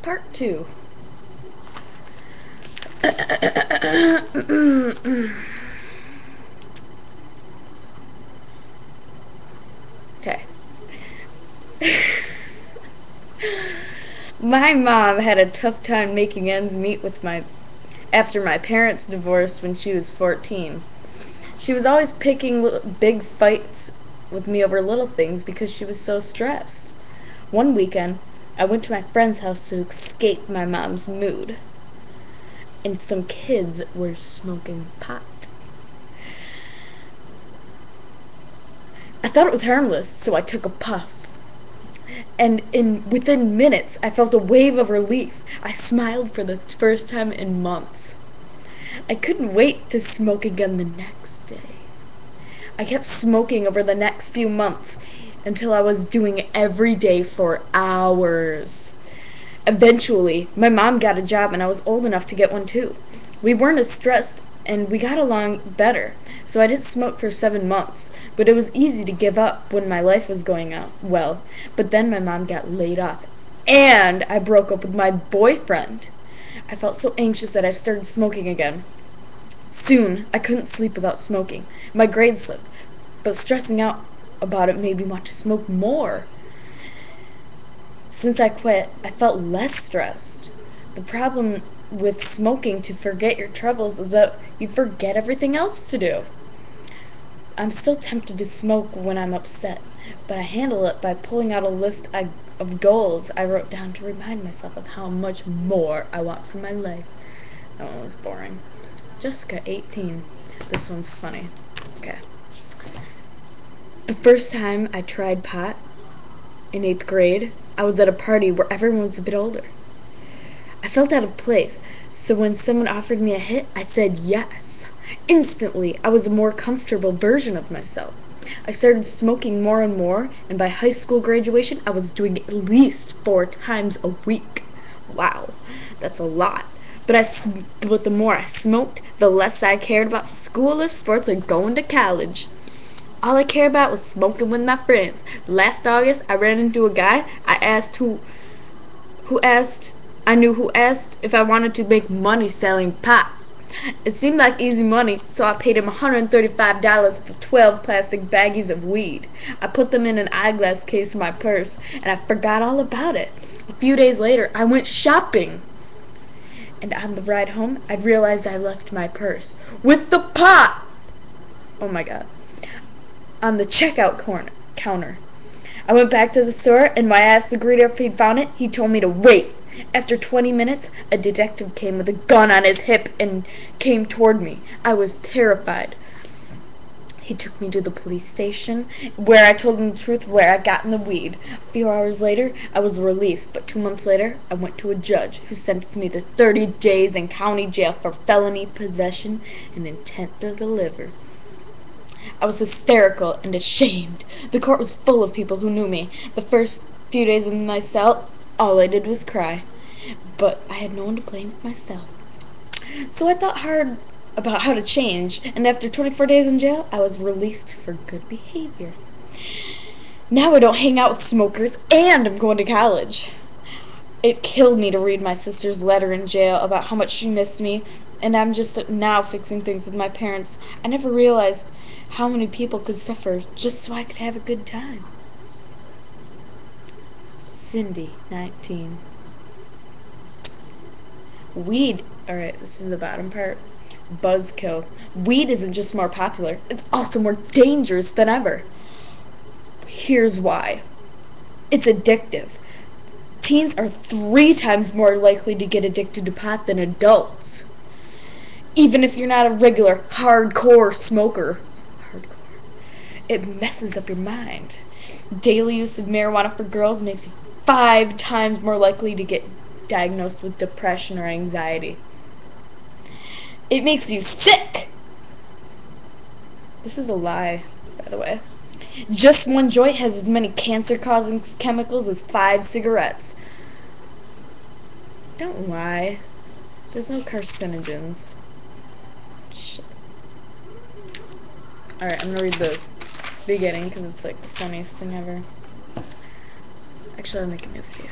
Part 2. Okay. My mom had a tough time making ends meet after my parents divorced when she was 14. She was always picking big fights with me over little things because she was so stressed. One weekend, I went to my friend's house to escape my mom's mood, and some kids were smoking pot. I thought it was harmless, so I took a puff. And within minutes, I felt a wave of relief. I smiled for the first time in months. I couldn't wait to smoke again the next day. I kept smoking over the next few months until I was doing it every day for hours. Eventually, my mom got a job and I was old enough to get one too. We weren't as stressed and we got along better, so I didn't smoke for 7 months, but it was easy to give up when my life was going on well. But then my mom got laid off and I broke up with my boyfriend. I felt so anxious that I started smoking again. Soon, I couldn't sleep without smoking. My grades slipped, but stressing out about it made me want to smoke more. Since I quit, I felt less stressed. The problem with smoking to forget your troubles is that you forget everything else to do. I'm still tempted to smoke when I'm upset, but I handle it by pulling out a list of goals I wrote down to remind myself of how much more I want from my life. That one was boring. Jessica, 18. This one's funny. Okay. The first time I tried pot in 8th grade, I was at a party where everyone was a bit older. I felt out of place, so when someone offered me a hit, I said yes. Instantly, I was a more comfortable version of myself. I started smoking more and more, and by high school graduation, I was doing it at least 4 times a week. Wow, that's a lot. But the more I smoked, the less I cared about school or sports or going to college. All I cared about was smoking with my friends. Last August, I ran into a guy. I knew who asked if I wanted to make money selling pot. It seemed like easy money, so I paid him $135 for 12 plastic baggies of weed. I put them in an eyeglass case in my purse, and I forgot all about it. A few days later, I went shopping. And on the ride home, I realized I left my purse with the pot. Oh my god. On the checkout counter. I went back to the store, and when I asked the greeter if he'd found it, he told me to wait. After 20 minutes, a detective came with a gun on his hip and came toward me. I was terrified. He took me to the police station, where I told him the truth where I'd gotten the weed. A few hours later, I was released, but 2 months later, I went to a judge who sentenced me to 30 days in county jail for felony possession and intent to deliver. I was hysterical and ashamed. The court was full of people who knew me. The first few days in my cell, all I did was cry. But I had no one to blame but myself. So I thought hard about how to change, and after 24 days in jail, I was released for good behavior. Now I don't hang out with smokers, and I'm going to college. It killed me to read my sister's letter in jail about how much she missed me, and I'm just now fixing things with my parents. I never realized how many people could suffer just so I could have a good time. Cindy, 19. Weed. Alright, this is the bottom part. Buzzkill. Weed isn't just more popular, it's also more dangerous than ever. Here's why. It's addictive. Teens are 3 times more likely to get addicted to pot than adults. Even if you're not a regular hardcore smoker. It messes up your mind. Daily use of marijuana for girls makes you 5 times more likely to get diagnosed with depression or anxiety. It makes you sick. This is a lie, by the way. Just one joint has as many cancer-causing chemicals as 5 cigarettes. Don't lie. There's no carcinogens. Shit. Alright, I'm gonna read the beginning because it's like the funniest thing ever. Actually, I'll make a new video.